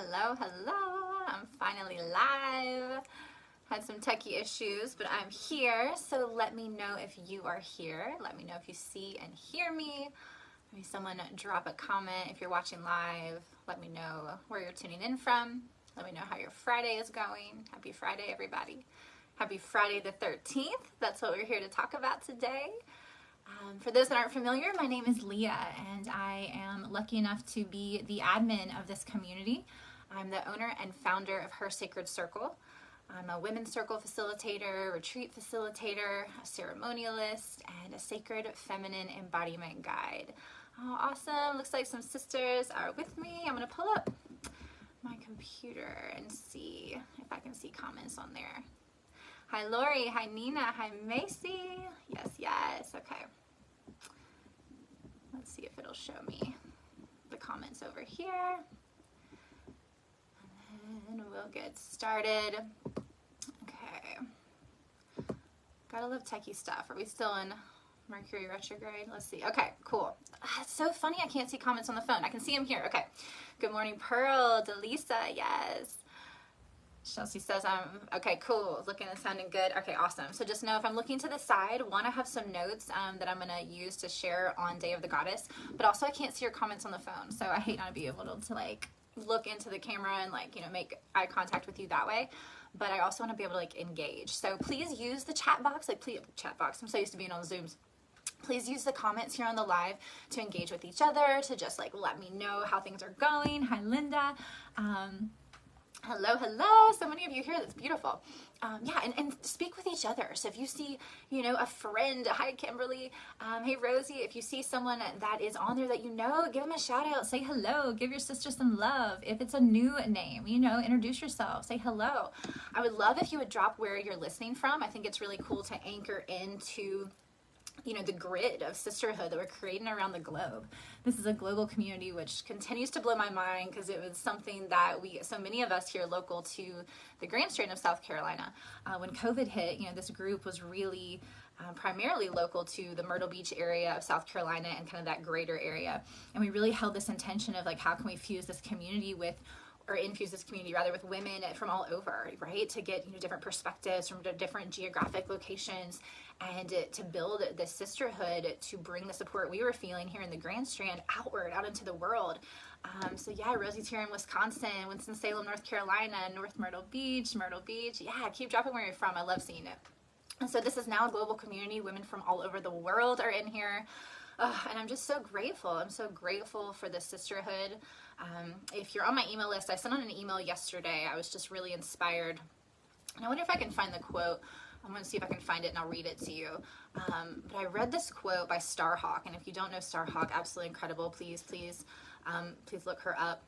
Hello, hello. I'm finally live. Had some techie issues, but I'm here. So let me know if you are here. Let me know if you see and hear me. Maybe someone drop a comment if you're watching live. Let me know where you're tuning in from. Let me know how your Friday is going. Happy Friday, everybody. Happy Friday the 13th. That's what we're here to talk about today. For those that aren't familiar, my name is Leah, and I am lucky enough to be the admin of this community. I'm the owner and founder of Her Sacred Circle. I'm a women's circle facilitator, retreat facilitator, a ceremonialist, and a sacred feminine embodiment guide. Oh, awesome. Looks like some sisters are with me. I'm going to pull up my computer and see if I can see comments on there. Hi, Lori. Hi, Nina. Hi, Macy. Yes, yes. Okay. Let's see if it'll show me the comments over here. And then we'll get started. Okay. Gotta love techie stuff. Are we still in Mercury retrograde? Let's see. Okay, cool. It's so funny I can't see comments on the phone. I can see them here. Okay. Good morning, Pearl. Delisa. Yes. Chelsea says, okay, cool, looking and sounding good. Okay, awesome. So just know if I'm looking to the side, one, I have some notes that I'm going to use to share on Day of the Goddess, but also I can't see your comments on the phone, so I hate not to be able to like look into the camera and like, you know, make eye contact with you that way, but I also want to be able to like engage. So please use the chat box, chat box. I'm so used to being on Zooms. Please use the comments here on the live to engage with each other, to just like let me know how things are going. Hi, Linda. Hello, hello. So many of you here. That's beautiful. Yeah, and speak with each other. So if you see, you know, a friend, hi, Kimberly, hey, Rosie, if you see someone that is on there that you know, give them a shout out, say hello, give your sister some love. If it's a new name, you know, introduce yourself, say hello. I would love if you would drop where you're listening from. I think it's really cool to anchor into, you know, the grid of sisterhood that we're creating around the globe. This is a global community which continues to blow my mind because it was something that so many of us here local to the Grand Strand of South Carolina, when COVID hit, you know, this group was really primarily local to the Myrtle Beach area of South Carolina and kind of that greater area. And we really held this intention of like, how can we infuse this community with women from all over, right? To get, you know, different perspectives from different geographic locations and to build this sisterhood, to bring the support we were feeling here in the Grand Strand out into the world. So yeah, Rosie's here in Wisconsin, Winston-Salem, North Carolina, North Myrtle Beach. Yeah, keep dropping where you're from. I love seeing it. And so this is now a global community. Women from all over the world are in here. And I'm just so grateful. I'm so grateful for this sisterhood. If you're on my email list, I sent out an email yesterday. I was just really inspired. And I wonder if I can find the quote. I'm going to see if I can find it and I'll read it to you. But I read this quote by Starhawk. And if you don't know Starhawk, absolutely incredible. Please look her up.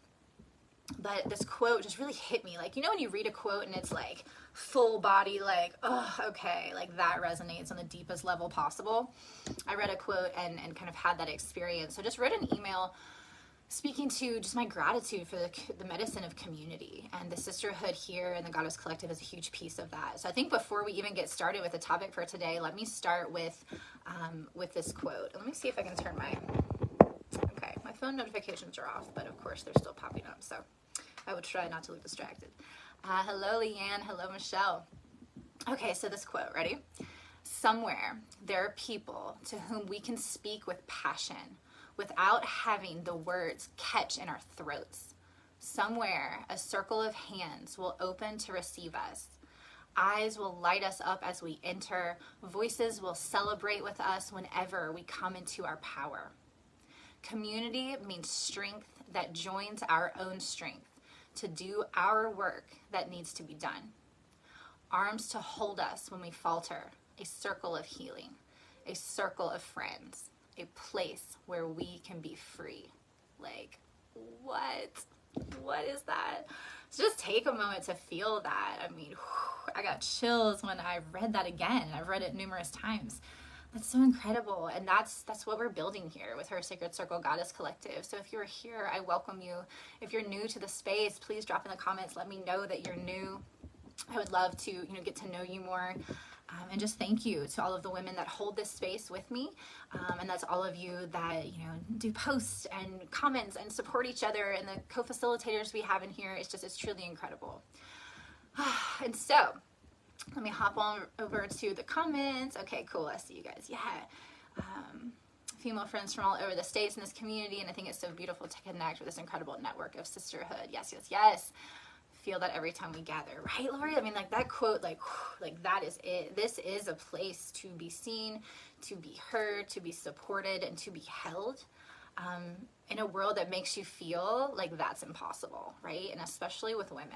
But this quote just really hit me. Like, you know, when you read a quote and it's like full body, like, oh, okay, like that resonates on the deepest level possible. I read a quote and kind of had that experience. So just wrote an email speaking to just my gratitude for the medicine of community, and the sisterhood here and the Goddess Collective is a huge piece of that. So I think before we even get started with the topic for today, let me start with this quote. Let me see if I can turn my phone notifications are off, but of course they're still popping up, so I would try not to look distracted. Hello, Leanne. Hello, Michelle. Okay, so this quote, ready? Somewhere there are people to whom we can speak with passion without having the words catch in our throats. Somewhere a circle of hands will open to receive us. Eyes will light us up as we enter. Voices will celebrate with us whenever we come into our power. Community means strength that joins our own strength to do our work that needs to be done. Arms to hold us when we falter, a circle of healing, a circle of friends, a place where we can be free. Like, what is that? So just take a moment to feel that. I mean, I got chills when I read that again. I've read it numerous times. That's so incredible, and that's what we're building here with Her Sacred Circle Goddess Collective. So if you're here, I welcome you. If you're new to the space, please drop in the comments. Let me know that you're new. I would love to, you know, get to know you more. And just thank you to all of the women that hold this space with me. And that's all of you that, do posts and comments and support each other, and the co-facilitators we have in here. It's truly incredible. And so let me hop on over to the comments. Okay, cool. I see you guys. Yeah. Female friends from all over the states in this community, and I think it's so beautiful to connect with this incredible network of sisterhood. Yes, yes, yes. Feel that every time we gather, right, Lori? I mean, like that quote, like that is it. This is a place to be seen, to be heard, to be supported, and to be held, in a world that makes you feel like that's impossible, right? And especially with women.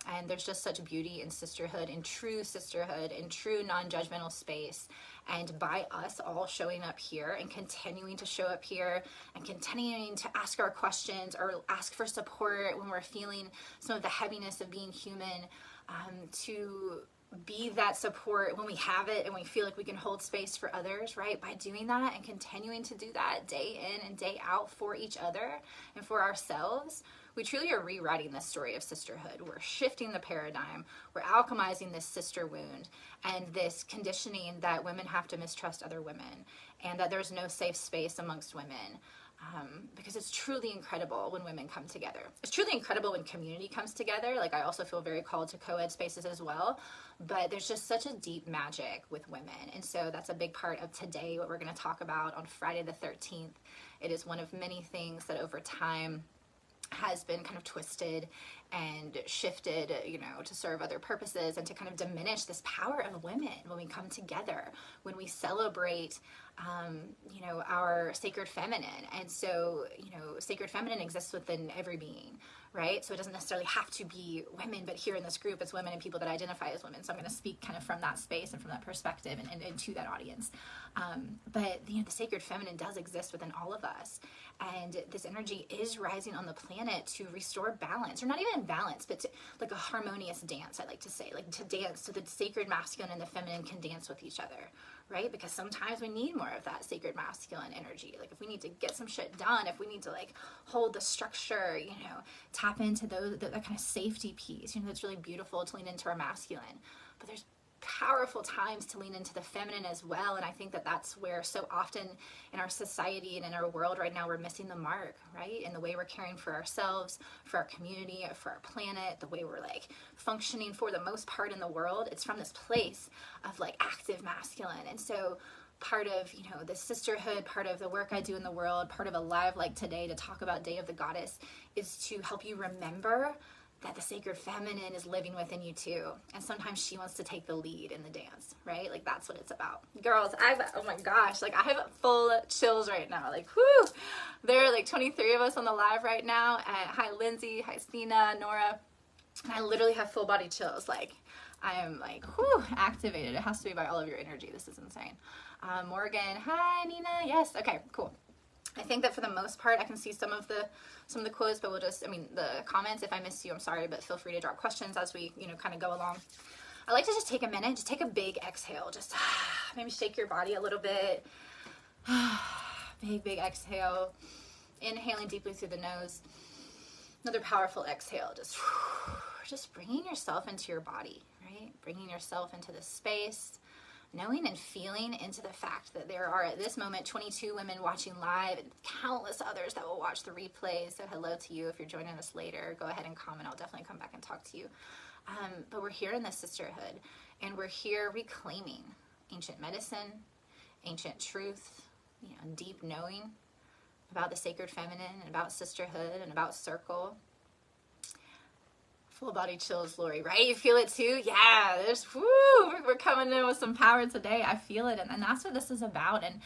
And there's just such beauty in sisterhood, in true non-judgmental space. And by us all showing up here and continuing to show up here and continuing to ask our questions or ask for support when we're feeling some of the heaviness of being human, to be that support when we have it and we feel like we can hold space for others, right? By doing that and continuing to do that day in and day out for each other and for ourselves, we truly are rewriting this story of sisterhood. We're shifting the paradigm. We're alchemizing this sister wound and this conditioning that women have to mistrust other women, and that there's no safe space amongst women. Because it's truly incredible when women come together. It's truly incredible when community comes together. Like, I also feel very called to co-ed spaces as well. But there's just such a deep magic with women. And so that's a big part of today, what we're going to talk about on Friday the 13th. It is one of many things that over time has been kind of twisted and shifted, to serve other purposes and to kind of diminish this power of women when we come together, when we celebrate, our sacred feminine. And so, sacred feminine exists within every being, right? So it doesn't necessarily have to be women, but here in this group, it's women and people that identify as women. So I'm going to speak kind of from that space and from that perspective and to that audience. But the sacred feminine does exist within all of us. And this energy is rising on the planet to restore balance, or not even balance, but to, like a harmonious dance, I like to say, like to dance so the sacred masculine and the feminine can dance with each other, right? Because sometimes we need more of that sacred masculine energy. Like if we need to get some shit done, if we need to like hold the structure, tap into that kind of safety piece, that's really beautiful to lean into our masculine. But there's powerful times to lean into the feminine as well. And I think that that's where so often in our society and in our world right now, we're missing the mark, right? In the way we're caring for ourselves, for our community, for our planet, the way we're like functioning for the most part in the world. It's from this place of like active masculine. And so part of, the sisterhood, part of the work I do in the world, part of a live like today to talk about Day of the Goddess is to help you remember that the sacred feminine is living within you too. And sometimes she wants to take the lead in the dance, right? Like that's what it's about. Girls, oh my gosh, like I have full chills right now. Like, whoo, there are like 23 of us on the live right now. Hi, Lindsay, hi, Stina, Nora. And I literally have full body chills. Like I am like, whoo, activated. It has to be by all of your energy. This is insane. Morgan, hi, Nina. Yes. Okay, cool. I think that for the most part, I can see some of the quotes, but the comments, if I miss you, I'm sorry, but feel free to drop questions as we, kind of go along. I like to just take a minute, just take a big exhale, just maybe shake your body a little bit. Big exhale. Inhaling deeply through the nose. Another powerful exhale, just bringing yourself into your body, right? Bringing yourself into this space. Knowing and feeling into the fact that there are at this moment 22 women watching live and countless others that will watch the replay. So hello to you. If you're joining us later, go ahead and comment. I'll definitely come back and talk to you. But we're here in this sisterhood, and we're here reclaiming ancient medicine, ancient truth, deep knowing about the sacred feminine and about sisterhood and about circle. Full body chills, Lori, right? You feel it too? Yeah, we're coming in with some power today. I feel it, and that's what this is about. And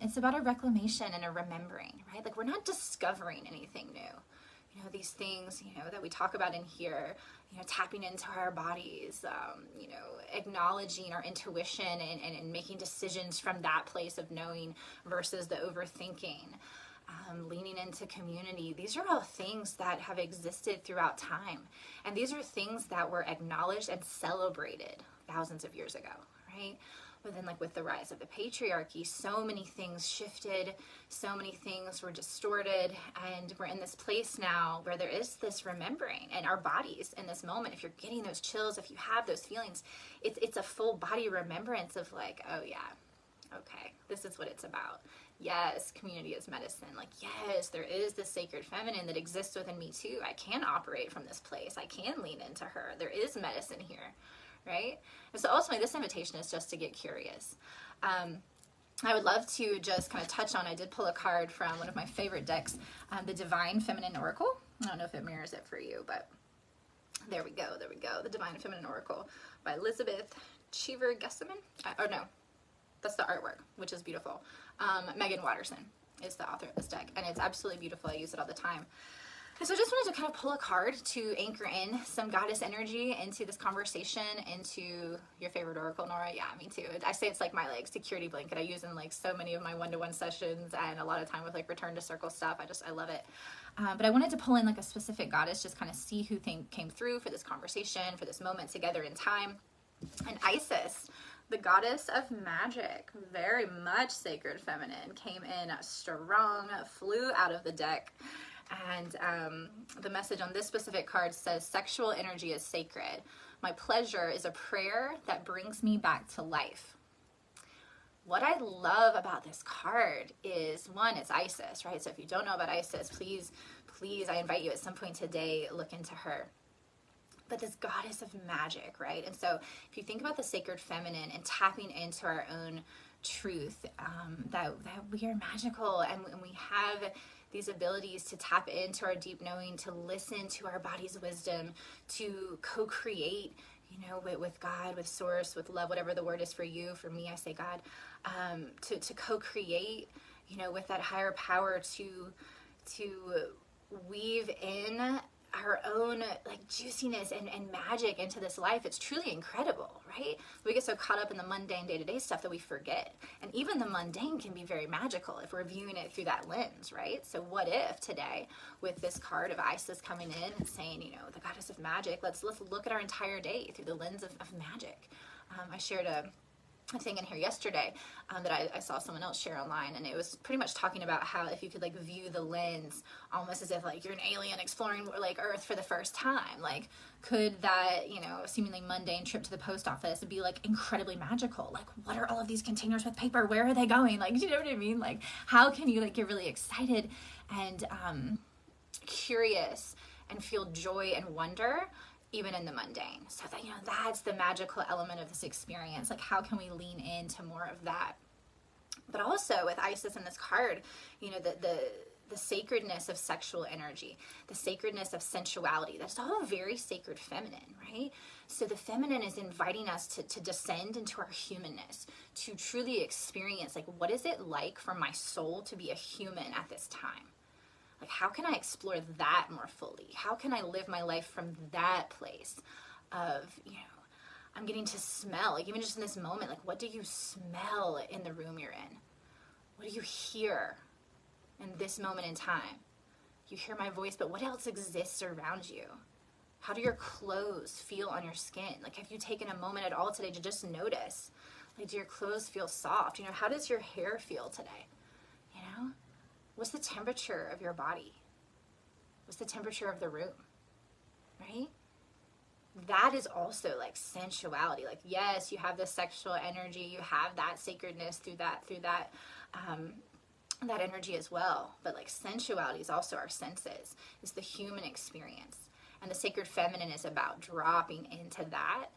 it's about a reclamation and a remembering, right? Like we're not discovering anything new. These things, that we talk about in here, tapping into our bodies, acknowledging our intuition and making decisions from that place of knowing versus the overthinking. Leaning into community. These are all things that have existed throughout time. And these are things that were acknowledged and celebrated thousands of years ago, right? But then like with the rise of the patriarchy, so many things shifted, so many things were distorted, and we're in this place now where there is this remembering, and our bodies in this moment, if you're getting those chills, if you have those feelings, it's a full body remembrance of like, oh yeah, okay, this is what it's about. Yes, community is medicine. Like, yes, there is this sacred feminine that exists within me too. I can operate from this place. I can lean into her. There is medicine here, right? And so ultimately this invitation is just to get curious. I would love to just kind of touch on, I did pull a card from one of my favorite decks, the Divine Feminine Oracle. I don't know if it mirrors it for you, but there we go. The Divine Feminine Oracle by Elizabeth Cheever Gessaman. Oh no, that's the artwork, which is beautiful. Megan Watterson is the author of this deck, and it's absolutely beautiful. I use it all the time. And so I just wanted to kind of pull a card to anchor in some goddess energy into this conversation, into your favorite oracle, Nora. Yeah, me too. I say it's like my like security blanket. I use in like so many of my one-to-one sessions, and a lot of time with like return to circle stuff. I love it. But I wanted to pull in like a specific goddess, just kind of see who came through for this conversation, for this moment together in time. And Isis, the goddess of magic, very much sacred feminine, came in strong, flew out of the deck. And the message on this specific card says, sexual energy is sacred. My pleasure is a prayer that brings me back to life. What I love about this card is, one, it's Isis, right? So if you don't know about Isis, please, I invite you at some point today, look into her. But this goddess of magic, right? And so if you think about the sacred feminine and tapping into our own truth, that we are magical, and we have these abilities to tap into our deep knowing, to listen to our body's wisdom, to co-create, with God, with source, with love, whatever the word is for you. For me, I say God, to co-create, with that higher power, to weave in our own like juiciness and magic into this life. It's truly incredible, right? We get so caught up in the mundane day-to-day stuff that we forget. And even the mundane can be very magical if we're viewing it through that lens, right? So what if today, with this card of Isis coming in and saying, the goddess of magic, let's look at our entire day through the lens of magic. I shared a thing in here yesterday that I saw someone else share online, and it was pretty much talking about how if you could like view the lens almost as if like you're an alien exploring like Earth for the first time, like could that seemingly mundane trip to the post office be like incredibly magical? Like, what are all of these containers with paper? Where are they going? Like, you know what I mean? Like, how can you like get really excited and curious and feel joy and wonder even in the mundane? So that, that's the magical element of this experience. Like, how can we lean into more of that? But also with Isis in this card, the sacredness of sexual energy, the sacredness of sensuality, that's all very sacred feminine, right? So the feminine is inviting us to descend into our humanness, to truly experience, like, what is it like for my soul to be a human at this time? Like, how can I explore that more fully? How can I live my life from that place of, I'm getting to smell, like even just in this moment, like what do you smell in the room you're in? What do you hear in this moment in time? You hear my voice, but what else exists around you? How do your clothes feel on your skin? Like, have you taken a moment at all today to just notice? Like, do your clothes feel soft? How does your hair feel today? What's the temperature of your body? What's the temperature of the room? Right? That is also like sensuality. Like, yes, you have the sexual energy, you have that sacredness through that energy as well. But like, sensuality is also our senses. It's the human experience. And the sacred feminine is about dropping into that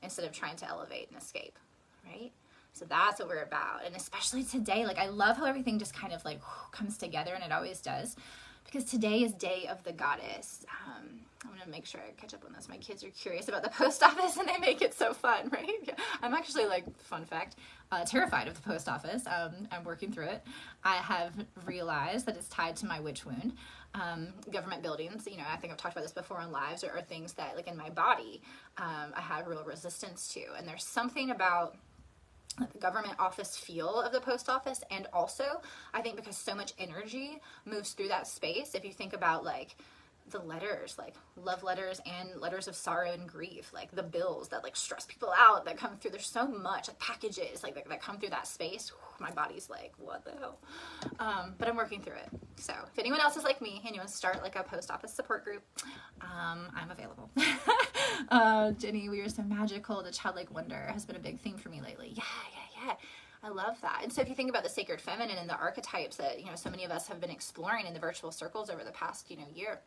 instead of trying to elevate and escape, right? So that's what we're about. And especially today, like, I love how everything just kind of like comes together, and it always does, because today is Day of the Goddess. I'm going to make sure I catch up on this. My kids are curious about the post office, and they make it so fun, right? I'm actually, like, fun fact, terrified of the post office. I'm working through it. I have realized that it's tied to my witch wound. Government buildings, I think I've talked about this before on lives, or things that, like, in my body, I have real resistance to. And there's something about the government office feel of the post office, and also I think because so much energy moves through that space. If you think about like the letters, like love letters and letters of sorrow and grief, like the bills that like stress people out that come through. There's so much, like packages like that come through that space. My body's like, what the hell? But I'm working through it. So if anyone else is like me and you want to start like a post office support group, I'm available. Jenny, we are so magical. The childlike wonder has been a big theme for me lately. Yeah. I love that. And so if you think about the sacred feminine and the archetypes that, you know, so many of us have been exploring in the virtual circles over the past, you know, year,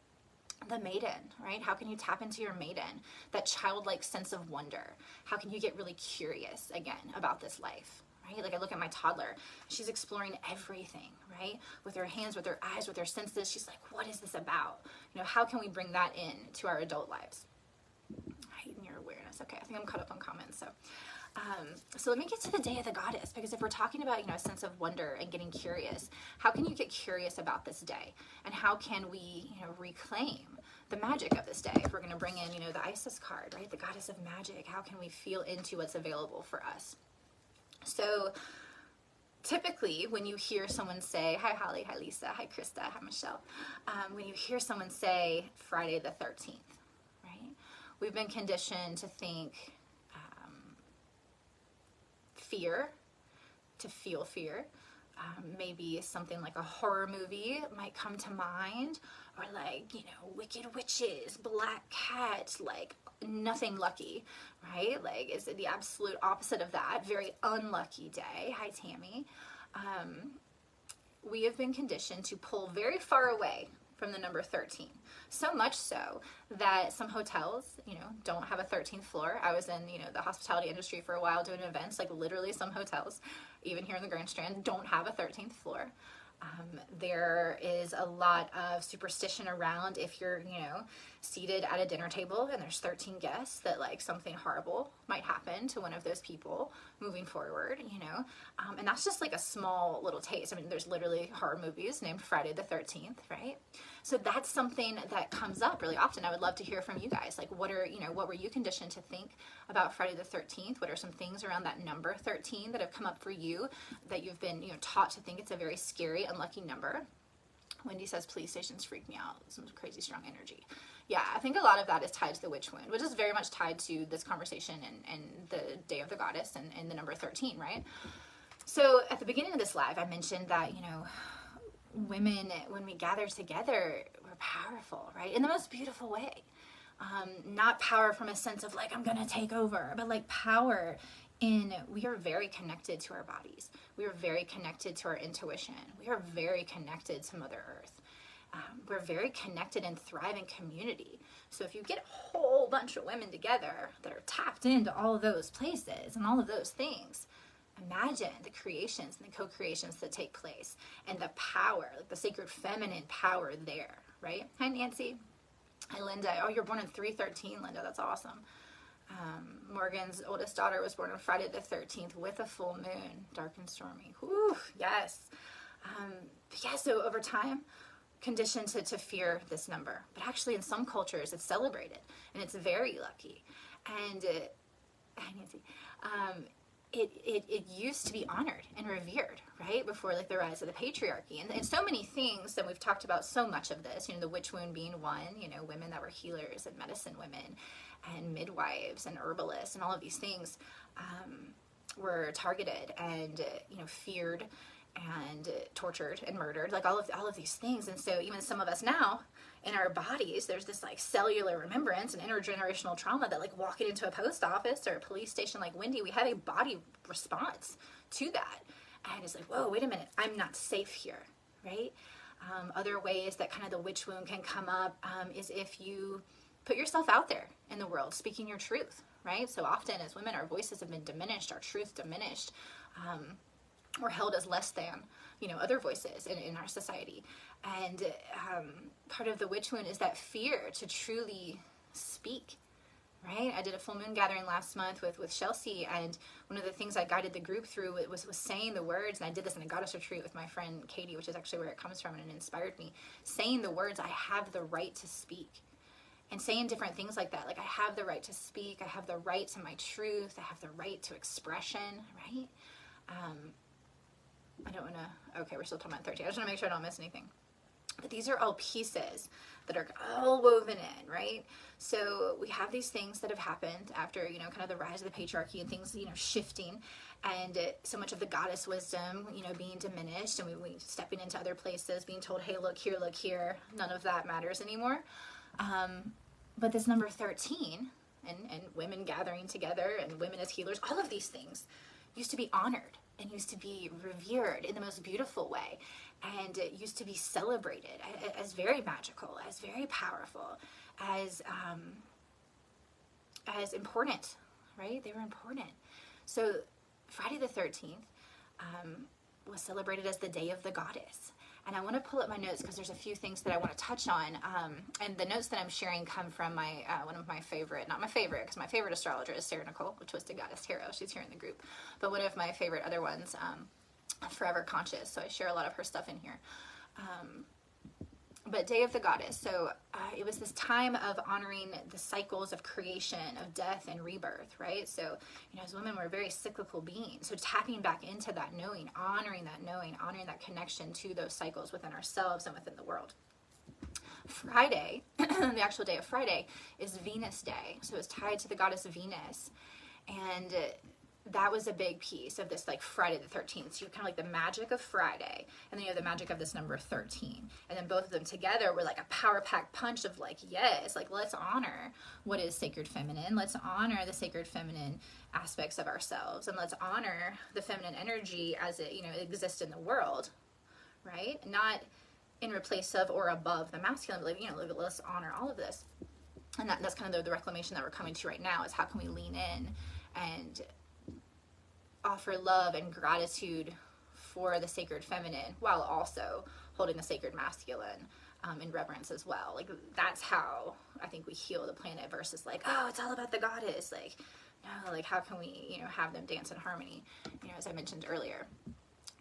the maiden, right? How can you tap into your maiden, that childlike sense of wonder? How can you get really curious again about this life, right? Like I look at my toddler, she's exploring everything, right? With her hands, with her eyes, with her senses. She's like, what is this about? You know, how can we bring that in to our adult lives? Heighten your awareness. Okay, I think I'm caught up on comments. So let me get to the day of the goddess, because if we're talking about, you know, a sense of wonder and getting curious, how can you get curious about this day? And how can we, you know, reclaim the magic of this day? If we're going to bring in, you know, the Isis card, right? The goddess of magic, how can we feel into what's available for us? So typically when you hear someone say, hi Holly, hi Lisa, hi Krista, hi Michelle, when you hear someone say Friday the 13th, right? We've been conditioned to think fear, to feel fear. Maybe something like a horror movie might come to mind, or like, you know, wicked witches, black cats, like nothing lucky, right? Like is the absolute opposite of that. Very unlucky day. Hi Tammy. We have been conditioned to pull very far away from the number 13. So much so that some hotels, you know, don't have a 13th floor. I was in, you know, the hospitality industry for a while doing events, like literally some hotels, even here in the Grand Strand, don't have a 13th floor. There is a lot of superstition around if you're, you know, seated at a dinner table and there's 13 guests, that like something horrible might happen to one of those people moving forward, you know. And that's just like a small little taste. I mean, there's literally horror movies named Friday the 13th, right? So that's something that comes up really often. I would love to hear from you guys. Like, what were you conditioned to think about Friday the 13th? What are some things around that number 13 that have come up for you that you've been, you know, taught to think it's a very scary, unlucky number? Wendy says, police stations freak me out. Some crazy strong energy. Yeah, I think a lot of that is tied to the witch wound, which is very much tied to this conversation and the day of the goddess and the number 13, right? So at the beginning of this live, I mentioned that, you know, women, when we gather together, we're powerful, right? In the most beautiful way. Not power from a sense of like, I'm going to take over, but like power in, we are very connected to our bodies. We are very connected to our intuition. We are very connected to Mother Earth. We're very connected and thrive in community. So if you get a whole bunch of women together that are tapped into all of those places and all of those things, imagine the creations and the co-creations that take place and the power, like the sacred feminine power there, right? Hi, Nancy. Hi, Linda. Oh, you're born in 313, Linda. That's awesome. Morgan's oldest daughter was born on Friday the 13th with a full moon, dark and stormy. Whew, yes. Yeah, so over time, conditioned to fear this number. But actually in some cultures, it's celebrated and it's very lucky. And hi, Nancy. It used to be honored and revered, right? Before like the rise of the patriarchy. And so many things, and we've talked about so much of this, you know, the witch wound being one, you know, women that were healers and medicine women and midwives and herbalists and all of these things were targeted and, you know, feared and tortured and murdered, like all of these things. And so even some of us now, in our bodies, there's this like cellular remembrance and intergenerational trauma that like walking into a post office or a police station like Wendy, we have a body response to that. And it's like, whoa, wait a minute, I'm not safe here, right? Other ways that kind of the witch wound can come up is if you put yourself out there in the world, speaking your truth, right? So often as women, our voices have been diminished, our truth diminished, or held as less than, you know, other voices in our society. And part of the witch wound is that fear to truly speak, right? I did a full moon gathering last month with Chelsea, and one of the things I guided the group through was saying the words, and I did this in a goddess retreat with my friend Katie, which is actually where it comes from, and it inspired me, saying the words, I have the right to speak. And saying different things like that, like I have the right to speak, I have the right to my truth, I have the right to expression, right? I don't want to, okay, we're still talking about 13. I just want to make sure I don't miss anything. But these are all pieces that are all woven in, right? So we have these things that have happened after, you know, kind of the rise of the patriarchy and things, you know, shifting, and so much of the goddess wisdom, you know, being diminished, and we stepping into other places, being told, hey, look here, none of that matters anymore. But this number 13 and women gathering together and women as healers, all of these things used to be honored and used to be revered in the most beautiful way, and it used to be celebrated as very magical, as very powerful, as important, right? They were important. So Friday the 13th was celebrated as the Day of the Goddess. And I want to pull up my notes because there's a few things that I want to touch on. And the notes that I'm sharing come from my one of my favorite, not my favorite, because my favorite astrologer is Sarah Nicole, which was the Goddess Tarot. She's here in the group. But one of my favorite other ones, Forever Conscious. So I share a lot of her stuff in here. But Day of the Goddess. So it was this time of honoring the cycles of creation, of death and rebirth, right? So, you know, as women, we're very cyclical beings. So tapping back into that knowing, honoring that connection to those cycles within ourselves and within the world. Friday, the actual day of Friday, is Venus Day. So it's tied to the goddess Venus. And that was a big piece of this, like, Friday the 13th. So you kind of like the magic of Friday, and then you have the magic of this number 13. And then both of them together were like a power-packed punch of like, yes, like, let's honor what is sacred feminine. Let's honor the sacred feminine aspects of ourselves. And let's honor the feminine energy as it, you know, exists in the world, right? Not in replace of or above the masculine, but, you know, let's honor all of this. And that's kind of the reclamation that we're coming to right now, is how can we lean in and offer love and gratitude for the sacred feminine while also holding the sacred masculine in reverence as well. Like, that's how I think we heal the planet, versus like, oh, it's all about the goddess. Like, no, like, how can we, you know, have them dance in harmony, you know, as I mentioned earlier.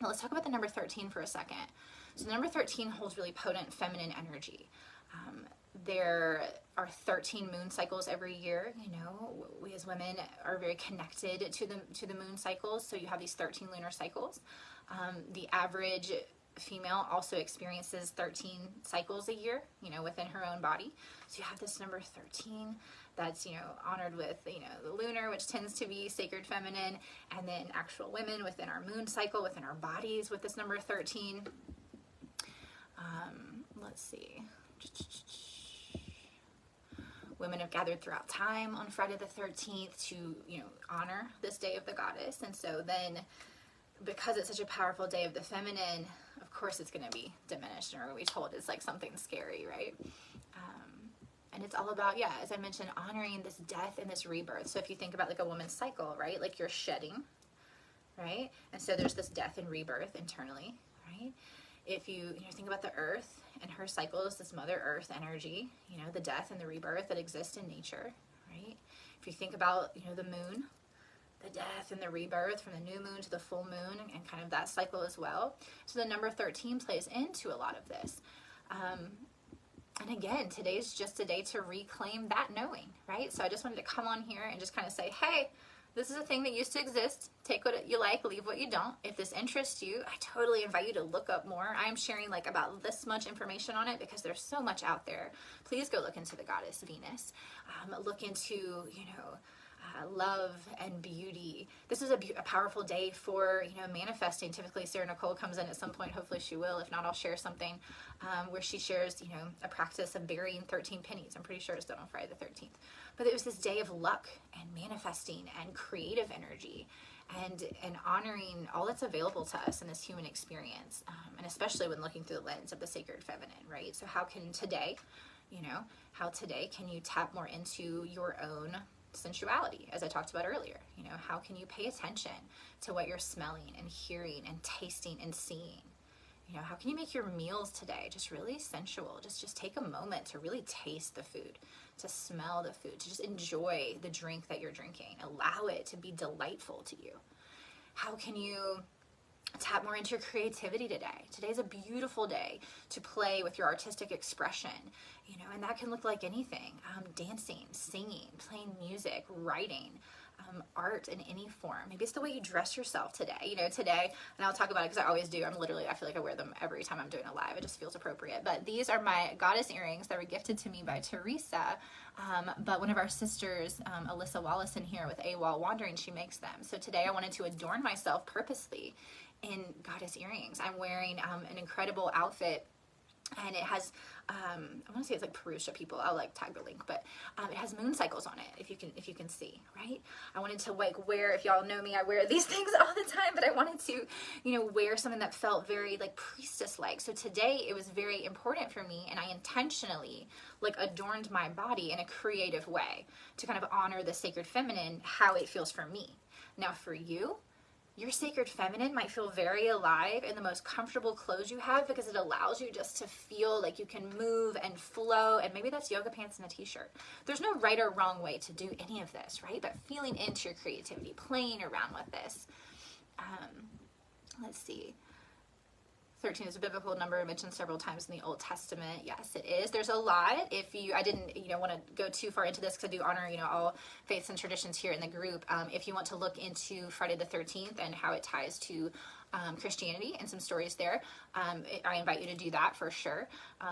Now let's talk about the number 13 for a second. So the number 13 holds really potent feminine energy. There are 13 moon cycles every year. You know, we as women are very connected to the moon cycles. So you have these 13 lunar cycles. The average female also experiences 13 cycles a year, you know, within her own body. So you have this number 13 that's, you know, honored with, you know, the lunar, which tends to be sacred feminine, and then actual women within our moon cycle, within our bodies with this number 13. Let's see. Women have gathered throughout time on Friday the 13th to, you know, honor this Day of the Goddess. And so then, because it's such a powerful day of the feminine, of course it's going to be diminished, and we're going to be told it's like something scary, right? And it's all about, yeah, as I mentioned, honoring this death and this rebirth. So if you think about like a woman's cycle, right? Like, you're shedding, right? And so there's this death and rebirth internally, right? If you know, think about the earth and her cycles, this Mother Earth energy, you know, the death and the rebirth that exists in nature, right? If you think about, you know, the moon, the death and the rebirth from the new moon to the full moon, and kind of that cycle as well. So the number 13 plays into a lot of this. And again, today's just a day to reclaim that knowing, right? So I just wanted to come on here and just kind of say, hey, this is a thing that used to exist. Take what you like, leave what you don't. If this interests you, I totally invite you to look up more. I'm sharing like about this much information on it because there's so much out there. Please go look into the goddess Venus. Look into, you know, love and beauty. This is a powerful day for, you know, manifesting. Typically Sarah Nicole comes in at some point. Hopefully she will. If not, I'll share something where she shares, you know, a practice of burying 13 pennies. I'm pretty sure it's done on Friday the 13th. But it was this day of luck and manifesting and creative energy, and honoring all that's available to us in this human experience, and especially when looking through the lens of the sacred feminine, right? So how can today, you know, how today can you tap more into your own sensuality, as I talked about earlier? You know, how can you pay attention to what you're smelling and hearing and tasting and seeing? You know, how can you make your meals today just really sensual? Just take a moment to really taste the food, to smell the food, to just enjoy the drink that you're drinking. Allow it to be delightful to you. How can you tap more into your creativity today? Today's a beautiful day to play with your artistic expression, you know, and that can look like anything. Dancing, singing, playing music, writing, art in any form. Maybe it's the way you dress yourself today. You know, today, and I'll talk about it because I always do. I feel like I wear them every time I'm doing a live. It just feels appropriate. But these are my goddess earrings that were gifted to me by Teresa. But one of our sisters, Alyssa Wallace in here with AWOL Wandering, she makes them. So today I wanted to adorn myself purposely in goddess earrings. I'm wearing an incredible outfit, and it has I want to say it's like Purusha people. I'll like tag the link, but it has moon cycles on it. If you can see, right? I wanted to like wear, if y'all know me, I wear these things all the time, but I wanted to, you know, wear something that felt very like priestess-like. So today it was very important for me, and I intentionally like adorned my body in a creative way to kind of honor the sacred feminine, how it feels for me. Now for you, your sacred feminine might feel very alive in the most comfortable clothes you have, because it allows you just to feel like you can move and flow, and maybe that's yoga pants and a t-shirt. There's no right or wrong way to do any of this, right? But feeling into your creativity, playing around with this. Let's see. 13 is a biblical number mentioned several times in the Old Testament. Yes, it is. There's a lot. I didn't, want to go too far into this because I do honor, all faiths and traditions here in the group. If you want to look into Friday the 13th and how it ties to Christianity and some stories there, I invite you to do that for sure.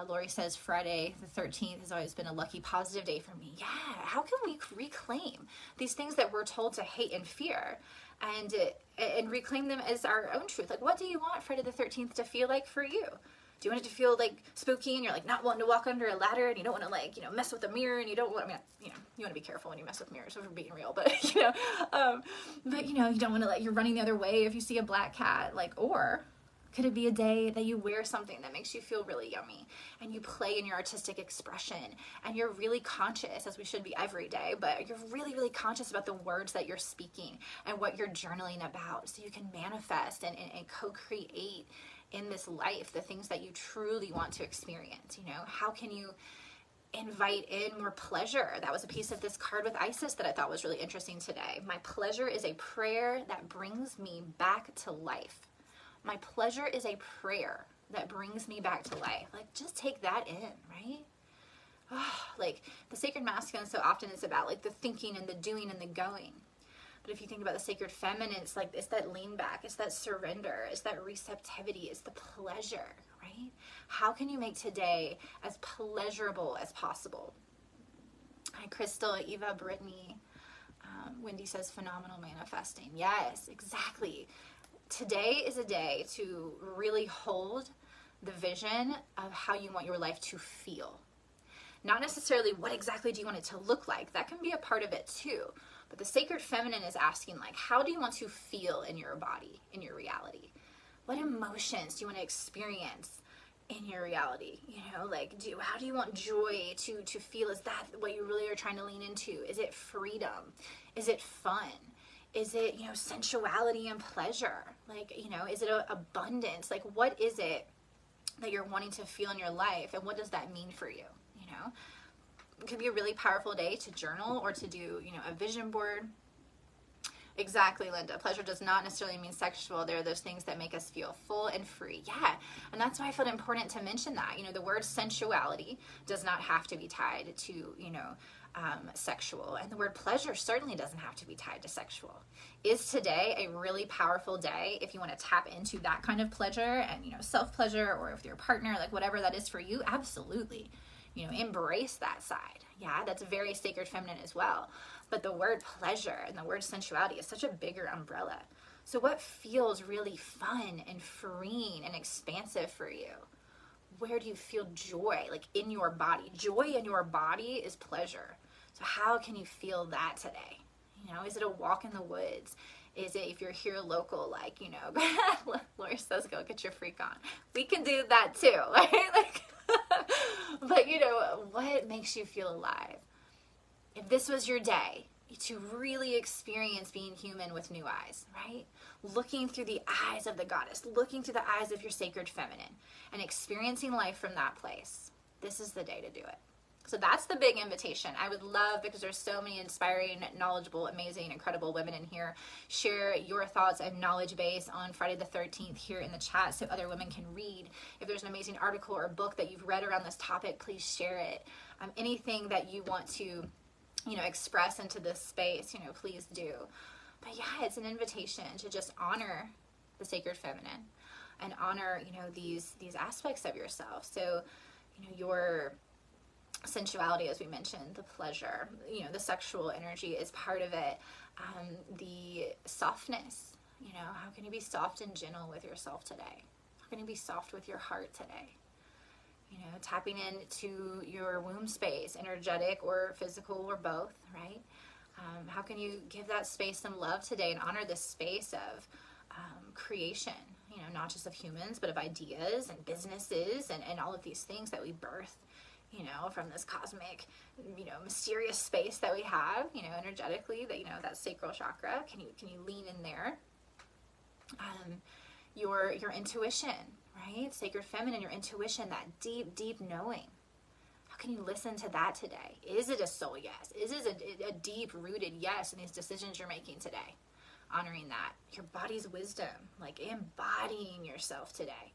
Lori says Friday the 13th has always been a lucky, positive day for me. Yeah. How can we reclaim these things that we're told to hate and fear, and reclaim them as our own truth? Like, what do you want Friday the 13th to feel like for you? Do you want it to feel like spooky, and you're like not wanting to walk under a ladder, and you don't want to mess with a mirror, and you don't want, you want to be careful when you mess with mirrors, if we're being real, but you don't want to you're running the other way if you see a black cat, or could it be a day that you wear something that makes you feel really yummy, and you play in your artistic expression, and you're really conscious, as we should be every day, but you're really, really conscious about the words that you're speaking and what you're journaling about, so you can manifest and co-create in this life the things that you truly want to experience. How can you invite in more pleasure? That was a piece of this card with Isis that I thought was really interesting today. My pleasure is a prayer that brings me back to life. My pleasure is a prayer that brings me back to life. Just take that in, right? The sacred masculine so often is about the thinking and the doing and the going. But if you think about the sacred feminine, it's that lean back, it's that surrender, it's that receptivity, it's the pleasure, right? How can you make today as pleasurable as possible? Hi, Crystal, Eva, Brittany. Wendy says phenomenal manifesting. Yes, exactly. Today is a day to really hold the vision of how you want your life to feel. Not necessarily what exactly do you want it to look like. That can be a part of it too. But the sacred feminine is asking, how do you want to feel in your body, in your reality? What emotions do you want to experience in your reality? How do you want joy to feel? Is that what you really are trying to lean into? Is it freedom? Is it fun? Is it, sensuality and pleasure? Is it abundance? What is it that you're wanting to feel in your life, and what does that mean for you? It could be a really powerful day to journal or to do, a vision board. Exactly, Linda. Pleasure does not necessarily mean sexual. There are those things that make us feel full and free. Yeah, and that's why I felt important to mention that. The word sensuality does not have to be tied to, sexual, and the word pleasure certainly doesn't have to be tied to sexual. Is today a really powerful day if you want to tap into that kind of pleasure and, self-pleasure, or with your partner, whatever that is for you? Absolutely. Embrace that side. Yeah, that's very sacred feminine as well. But the word pleasure and the word sensuality is such a bigger umbrella. So what feels really fun and freeing and expansive for you? Where do you feel joy, in your body? Joy in your body is pleasure. So how can you feel that today? Is it a walk in the woods? Is it, if you're here local, Laura says, go get your freak on. We can do that too, right? But what makes you feel alive? If this was your day to really experience being human with new eyes, right? Looking through the eyes of the goddess, looking through the eyes of your sacred feminine, and experiencing life from that place, this is the day to do it. So that's the big invitation. I would love, because there's so many inspiring, knowledgeable, amazing, incredible women in here, share your thoughts and knowledge base on Friday the 13th here in the chat so other women can read. If there's an amazing article or book that you've read around this topic, please share it. Anything that you want to express into this space, please do. But yeah, it's an invitation to just honor the sacred feminine and honor, these aspects of yourself. So, your sensuality, as we mentioned, the pleasure, the sexual energy is part of it. The softness, how can you be soft and gentle with yourself today? How can you be soft with your heart today? Tapping into your womb space, energetic or physical or both, right? How can you give that space some love today and honor this space of creation, not just of humans, but of ideas and businesses and all of these things that we birth, from this cosmic, mysterious space that we have, energetically, that sacral chakra. Can you lean in there? Your intuition, right? Sacred feminine, your intuition, that deep, deep knowing. How can you listen to that today? Is it a soul yes? Is it a deep-rooted yes in these decisions you're making today? Honoring that. Your body's wisdom, like embodying yourself today.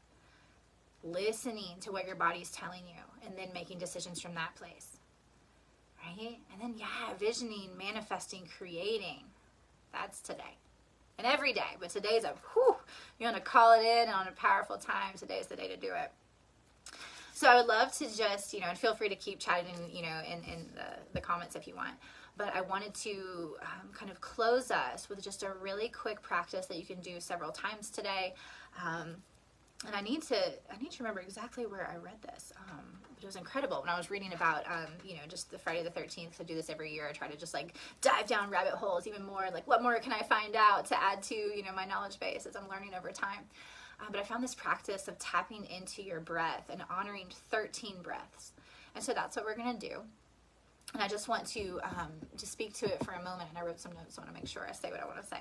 Listening to what your body's telling you and then making decisions from that place, right? And then, visioning, manifesting, creating. That's today. And every day, but today's you want to call it in on a powerful time. Today's the day to do it. So I would love to just, and feel free to keep chatting, in the comments if you want. But I wanted to kind of close us with just a really quick practice that you can do several times today. And I need to remember exactly where I read this. But it was incredible when I was reading about, just the Friday the 13th. I do this every year. I try to just dive down rabbit holes even more. What more can I find out to add to, my knowledge base as I'm learning over time. But I found this practice of tapping into your breath and honoring 13 breaths. And so that's what we're going to do. And I just want to speak to it for a moment. And I wrote some notes. So I want to make sure I say what I want to say.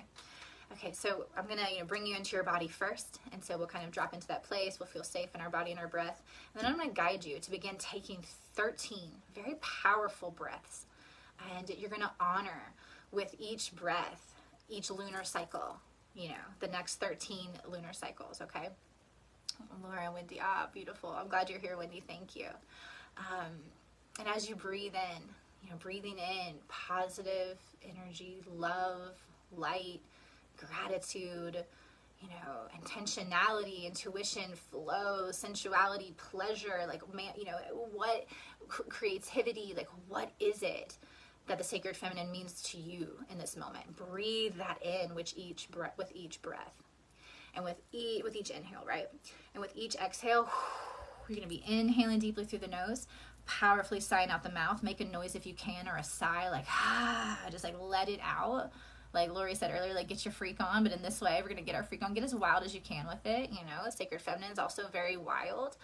Okay, so I'm going to bring you into your body first, and so we'll kind of drop into that place. We'll feel safe in our body and our breath. And then I'm going to guide you to begin taking 13 very powerful breaths. And you're going to honor with each breath, each lunar cycle, the next 13 lunar cycles, okay? Laura and Wendy, beautiful. I'm glad you're here, Wendy. Thank you. And as you breathe in, breathing in positive energy, love, light, gratitude, intentionality, intuition, flow, sensuality, pleasure, what creativity, what is it that the sacred feminine means to you in this moment? Breathe that in with each breath, and with each inhale, right? And with each exhale, you're going to be inhaling deeply through the nose, powerfully sighing out the mouth. Make a noise if you can, or a sigh, just let it out. Like Lori said earlier, get your freak on, but in this way, we're going to get our freak on. Get as wild as you can with it. Sacred feminine is also very wild.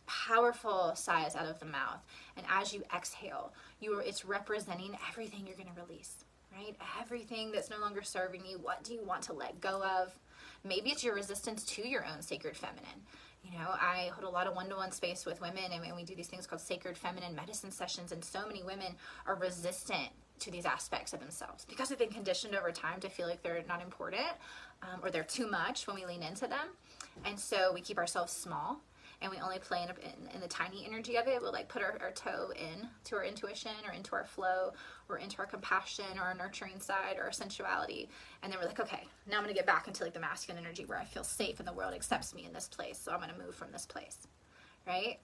Powerful sighs out of the mouth. And as you exhale, it's representing everything you're going to release, right? Everything that's no longer serving you. What do you want to let go of? Maybe it's your resistance to your own sacred feminine. I hold a lot of one-to-one space with women, and we do these things called sacred feminine medicine sessions, and so many women are resistant to these aspects of themselves because they've been conditioned over time to feel like they're not important, or they're too much when we lean into them. And so we keep ourselves small, and we only play in the tiny energy of it. We'll put our toe in to our intuition, or into our flow, or into our compassion, or our nurturing side, or our sensuality. And then we're okay, now I'm going to get back into the masculine energy where I feel safe and the world accepts me in this place. So I'm going to move from this place, right?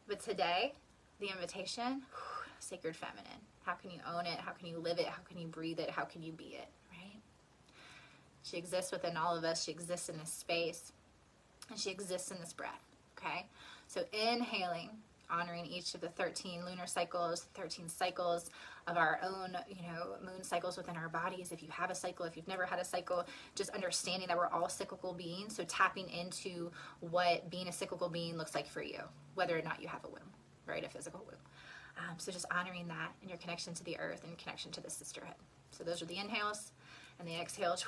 But today, the invitation, sacred feminine. How can you own it? How can you live it? How can you breathe it? How can you be it, right? She exists within all of us. She exists in this space, and she exists in this breath, okay? So inhaling, honoring each of the 13 lunar cycles, 13 cycles of our own, moon cycles within our bodies. If you have a cycle, if you've never had a cycle, just understanding that we're all cyclical beings. So tapping into what being a cyclical being looks like for you, whether or not you have a womb, right? A physical womb. So just honoring that and your connection to the earth and connection to the sisterhood. So those are the inhales, and the exhales,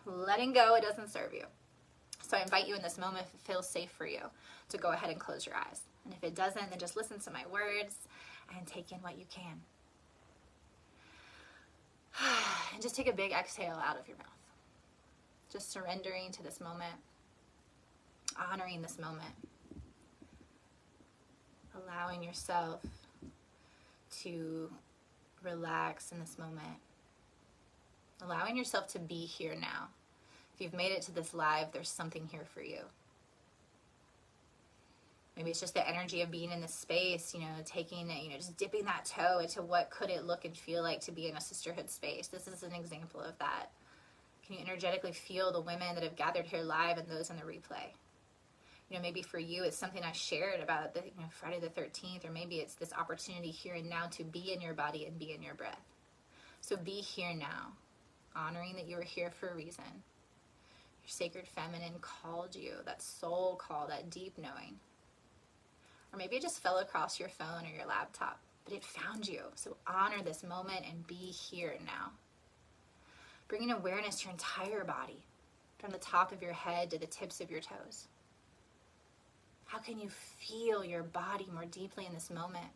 letting go, it doesn't serve you. So I invite you in this moment, if it feels safe for you, to go ahead and close your eyes. And if it doesn't, then just listen to my words and take in what you can. And just take a big exhale out of your mouth. Just surrendering to this moment, honoring this moment, allowing yourself to relax in this moment. Allowing yourself to be here now. If you've made it to this live, there's something here for you. Maybe it's just the energy of being in this space, taking it, just dipping that toe into what could it look and feel like to be in a sisterhood space. This is an example of that. Can you energetically feel the women that have gathered here live and those in the replay? Maybe for you, it's something I shared about the Friday the 13th, or maybe it's this opportunity here and now to be in your body and be in your breath. So be here now, honoring that you are here for a reason. Your sacred feminine called you, that soul call, that deep knowing. Or maybe it just fell across your phone or your laptop, but it found you. So honor this moment and be here now. Bringing awareness to your entire body, from the top of your head to the tips of your toes. How can you feel your body more deeply in this moment?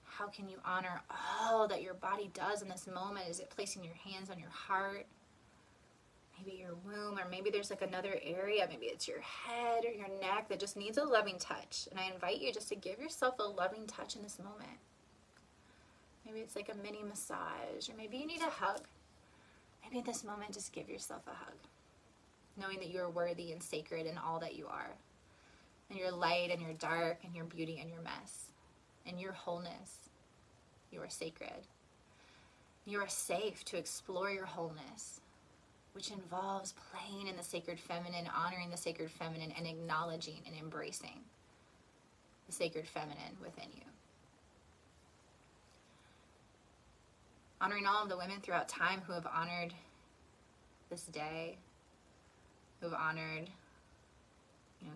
How can you honor all that your body does in this moment? Is it placing your hands on your heart? Maybe your womb, or maybe there's like another area, maybe it's your head or your neck that just needs a loving touch. And I invite you just to give yourself a loving touch in this moment. Maybe it's like a mini massage, or maybe you need a hug. Maybe at this moment, just give yourself a hug. Knowing that you are worthy and sacred in all that you are. And your light and your dark and your beauty and your mess. And your wholeness. You are sacred. You are safe to explore your wholeness, which involves playing in the sacred feminine, honoring the sacred feminine, and acknowledging and embracing the sacred feminine within you. Honoring all of the women throughout time who have honored this day, who have honored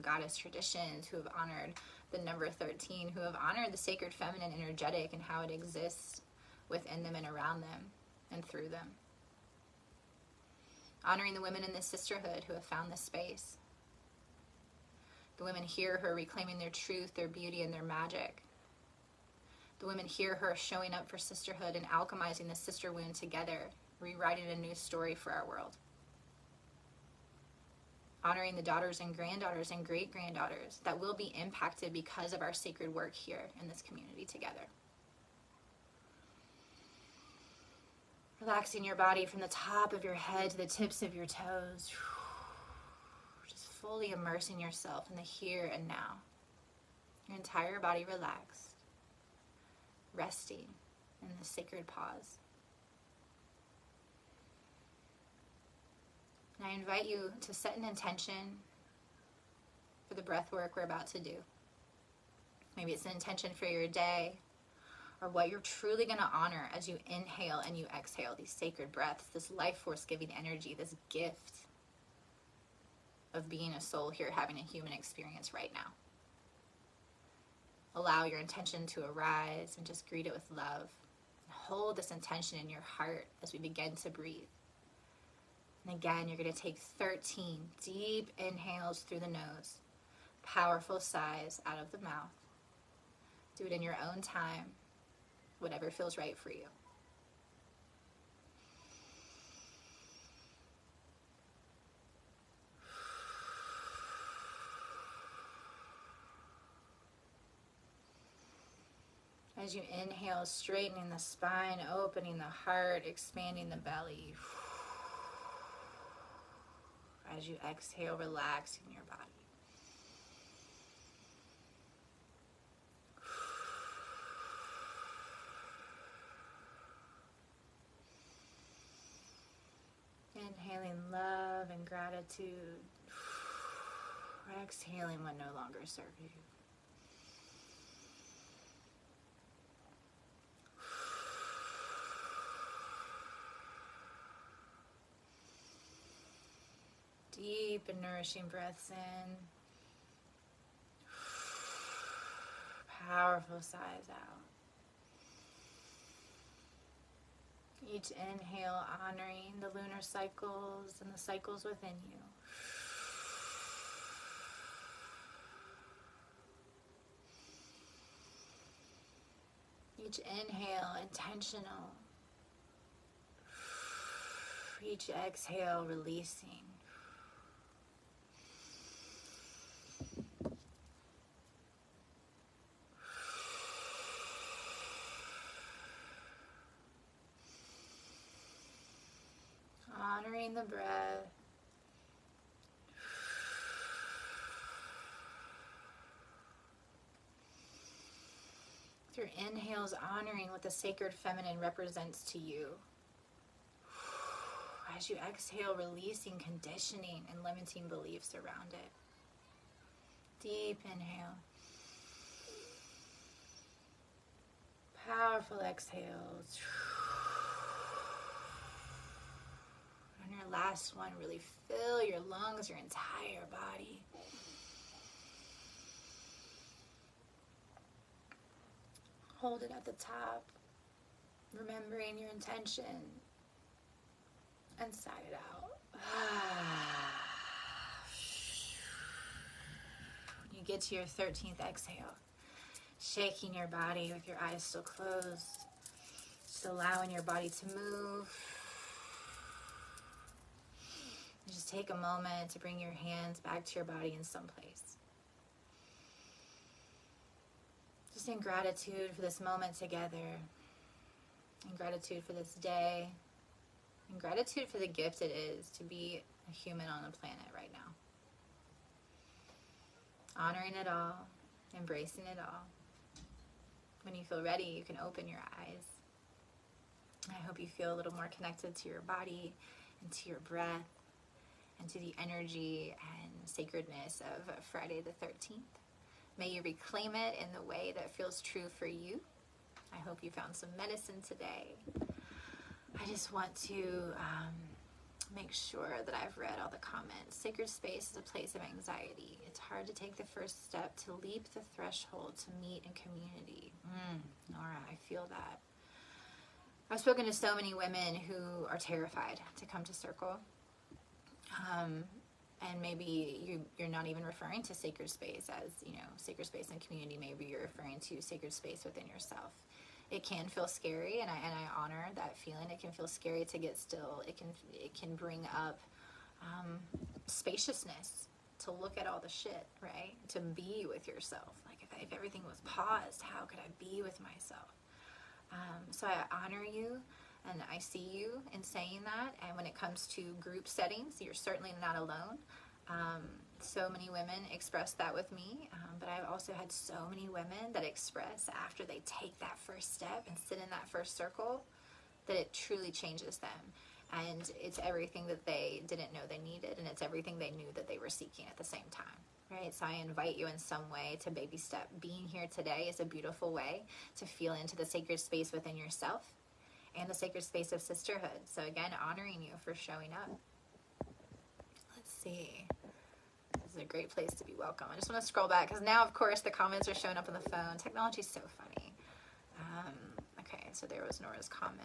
goddess traditions, who have honored the number 13, who have honored the sacred feminine energetic and how it exists within them and around them and through them. Honoring the women in this sisterhood who have found this space. The women here who are reclaiming their truth, their beauty, and their magic. The women here who are showing up for sisterhood and alchemizing the sister wound together, rewriting a new story for our world. Honoring the daughters and granddaughters and great-granddaughters that will be impacted because of our sacred work here in this community together. Relaxing your body from the top of your head to the tips of your toes. Just fully immersing yourself in the here and now. Your entire body relaxed. Resting in the sacred pause. And I invite you to set an intention for the breath work we're about to do. Maybe it's an intention for your day, or what you're truly going to honor as you inhale and you exhale these sacred breaths, this life force giving energy, this gift of being a soul here having a human experience right now. Allow your intention to arise and just greet it with love. And hold this intention in your heart as we begin to breathe. And again, you're going to take 13 deep inhales through the nose, powerful sighs out of the mouth. Do it in your own time, whatever feels right for you. As you inhale, straightening the spine, opening the heart, expanding the belly. As you exhale, relaxing your body. Inhaling love and gratitude. Exhaling what no longer serves you. Deep and nourishing breaths in. Powerful sighs out. Each inhale honoring the lunar cycles and the cycles within you. Each inhale intentional. Each exhale releasing. honoring the breath. With your inhales, honoring what the sacred feminine represents to you. As you exhale, releasing conditioning and limiting beliefs around it. Deep inhale. Powerful exhales. On your last one, really fill your lungs, your entire body. Hold it at the top, remembering your intention, and sigh it out. When you get to your 13th exhale, shaking your body with your eyes still closed, just allowing your body to move. And just take a moment to bring your hands back to your body in some place. Just in gratitude for this moment together, in gratitude for this day, in gratitude for the gift it is to be a human on the planet right now. Honoring it all, embracing it all. When you feel ready, you can open your eyes. I hope you feel a little more connected to your body and to your breath and to the energy and sacredness of Friday the 13th. May you reclaim it in the way that feels true for you. I hope you found some medicine today. I just want to make sure that I've read all the comments. Sacred space is a place of anxiety. It's hard to take the first step, to leap the threshold, to meet in community. Nora, I feel that. I've spoken to so many women who are terrified to come to Circle. And maybe you're not even referring to sacred space as, sacred space and community. Maybe you're referring to sacred space within yourself. It can feel scary, and I honor that feeling. It can feel scary to get still. It can bring up spaciousness, to look at all the shit, right? To be with yourself. Like if everything was paused, how could I be with myself? So I honor you. And I see you in saying that. And when it comes to group settings, you're certainly not alone. So many women express that with me. But I've also had so many women that express after they take that first step and sit in that first circle, that it truly changes them. And it's everything that they didn't know they needed. And it's everything they knew that they were seeking at the same time. Right? So I invite you in some way to baby step. Being here today is a beautiful way to feel into the sacred space within yourself and the sacred space of sisterhood. So again, honoring you for showing up. Let's see. This is a great place to be welcome. I just want to scroll back because now, of course, the comments are showing up on the phone. Technology's so funny. Okay, so there was Nora's comment.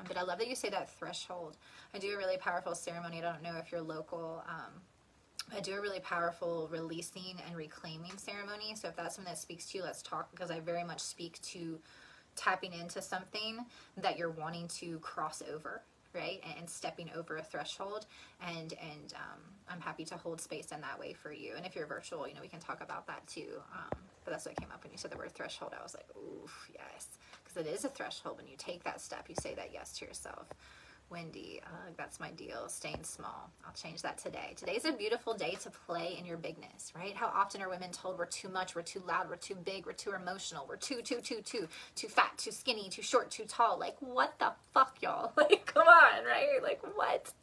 But I love that you say that threshold. I do a really powerful ceremony. I don't know if you're local. I do a really powerful releasing and reclaiming ceremony. So if that's something that speaks to you, let's talk, because I very much speak to tapping into something that you're wanting to cross over, right? And stepping over a threshold. And I'm happy to hold space in that way for you. And if you're virtual, we can talk about that too. But that's what came up when you said the word threshold. I was like, oof, yes. Because it is a threshold. When you take that step, you say that yes to yourself. Wendy, that's my deal, staying small. I'll change that today. Today's a beautiful day to play in your bigness, right? How often are women told we're too much, we're too loud, we're too big, we're too emotional, we're too fat, too skinny, too short, too tall. Like, what the fuck, y'all? Like, come on, right? Like, what?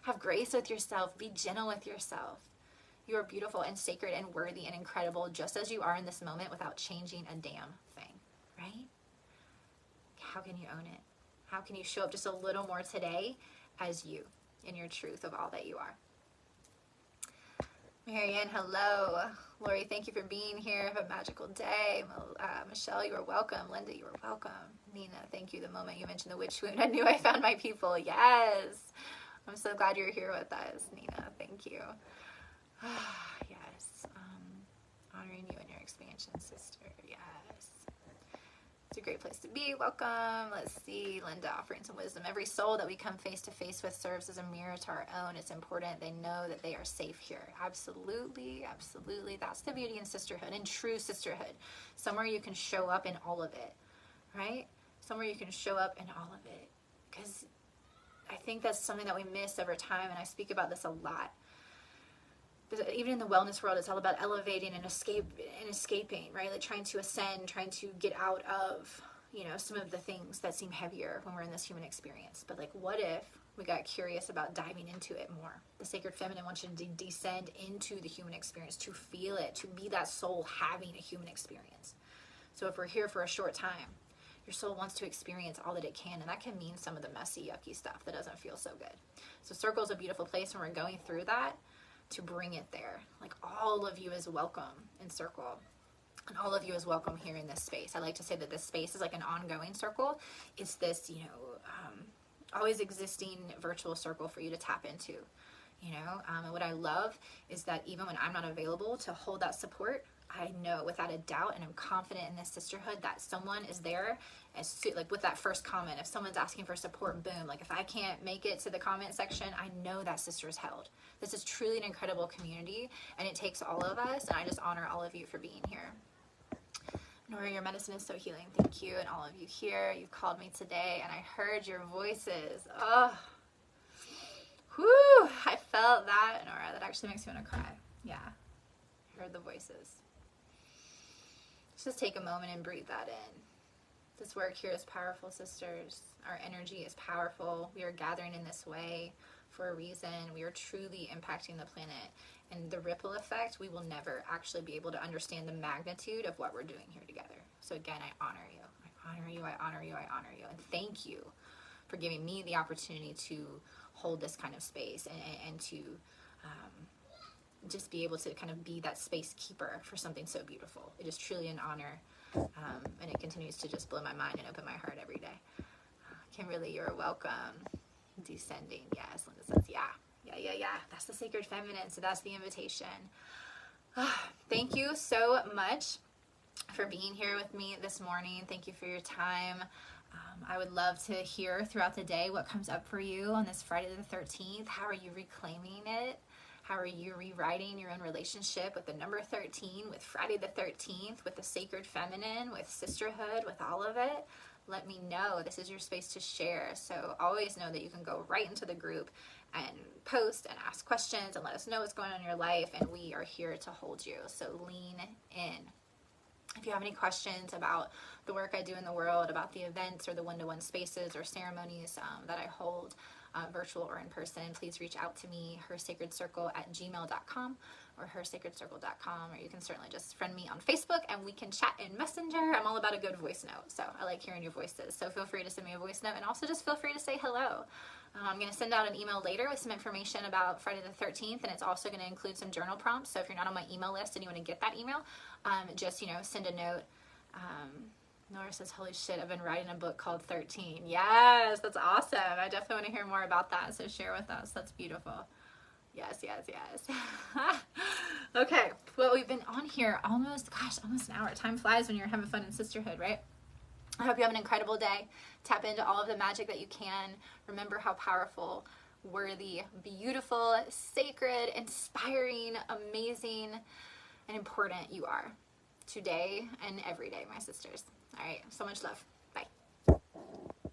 Have grace with yourself. Be gentle with yourself. You are beautiful and sacred and worthy and incredible just as you are in this moment without changing a damn thing, right? How can you own it? How can you show up just a little more today as you, in your truth of all that you are? Marianne, hello. Lori, thank you for being here. Have a magical day. Michelle, you are welcome. Linda, you are welcome. Nina, thank you. The moment you mentioned the witch wound, I knew I found my people. Yes. I'm so glad you're here with us, Nina. Thank you. Yes. Honoring you and your expansion, sister. Yes. It's a great place to be. Welcome. Let's see. Linda offering some wisdom. Every soul that we come face to face with serves as a mirror to our own. It's important they know that they are safe here. Absolutely. Absolutely. That's the beauty in sisterhood and true sisterhood. Somewhere you can show up in all of it, right? Somewhere you can show up in all of it. Because I think that's something that we miss over time, and I speak about this a lot. But even in the wellness world, it's all about elevating and escaping, right? Like trying to ascend, trying to get out of, you know, some of the things that seem heavier when we're in this human experience. But like, what if we got curious about diving into it more? The sacred feminine wants you to descend into the human experience, to feel it, to be that soul having a human experience. So if we're here for a short time, your soul wants to experience all that it can, and that can mean some of the messy, yucky stuff that doesn't feel so good. So circle is a beautiful place when we're going through that, to bring it there. Like, all of you is welcome in circle, and all of you is welcome here in this space. I like to say that this space is like an ongoing circle. It's this, you know, always existing virtual circle for you to tap into, you know. And what I love is that even when I'm not available to hold that support, I know without a doubt, and I'm confident in this sisterhood, that someone is there like with that first comment. If someone's asking for support, boom, like if I can't make it to the comment section, I know that sister is held. This is truly an incredible community, and it takes all of us, and I just honor all of you for being here. Nora, your medicine is so healing. Thank you. And all of you here, you've called me today, and I heard your voices. Oh, whoo, I felt that, Nora. That actually makes me want to cry. Yeah, I heard the voices. Just take a moment and breathe that in. This work here is powerful, sisters. Our energy is powerful. We are gathering in this way for a reason. We are truly impacting the planet. And the ripple effect, we will never actually be able to understand the magnitude of what we're doing here together. So again, I honor you. I honor you, I honor you, I honor you. And thank you for giving me the opportunity to hold this kind of space and to just be able to kind of be that space keeper for something so beautiful. It is truly an honor, and it continues to just blow my mind and open my heart every day. Kimberly, you're welcome. Descending, yes. Linda says, yeah. That's the sacred feminine, so that's the invitation. Thank you so much for being here with me this morning. Thank you for your time. I would love to hear throughout the day what comes up for you on this Friday the 13th. How are you reclaiming it? How are you rewriting your own relationship with the number 13, with Friday the 13th, with the sacred feminine, with sisterhood, with all of it? Let me know. This is your space to share. So always know that you can go right into the group and post and ask questions and let us know what's going on in your life, and we are here to hold you. So lean in. If you have any questions about the work I do in the world, about the events or the one-to-one spaces or ceremonies that I hold, virtual or in person, please reach out to me, hersacredcircle@gmail.com or hersacredcircle.com, or you can certainly just friend me on Facebook and we can chat in Messenger. I'm all about a good voice note, so I like hearing your voices. So feel free to send me a voice note, and also just feel free to say hello. I'm going to send out an email later with some information about Friday the 13th, and it's also going to include some journal prompts. So if you're not on my email list and you want to get that email, just, send a note. Nora says, holy shit, I've been writing a book called 13. Yes, that's awesome. I definitely want to hear more about that, so share with us. That's beautiful. Yes. Okay, well, we've been on here almost an hour. Time flies when you're having fun in sisterhood, right? I hope you have an incredible day. Tap into all of the magic that you can. Remember how powerful, worthy, beautiful, sacred, inspiring, amazing, and important you are today and every day, my sisters. All right, so much love.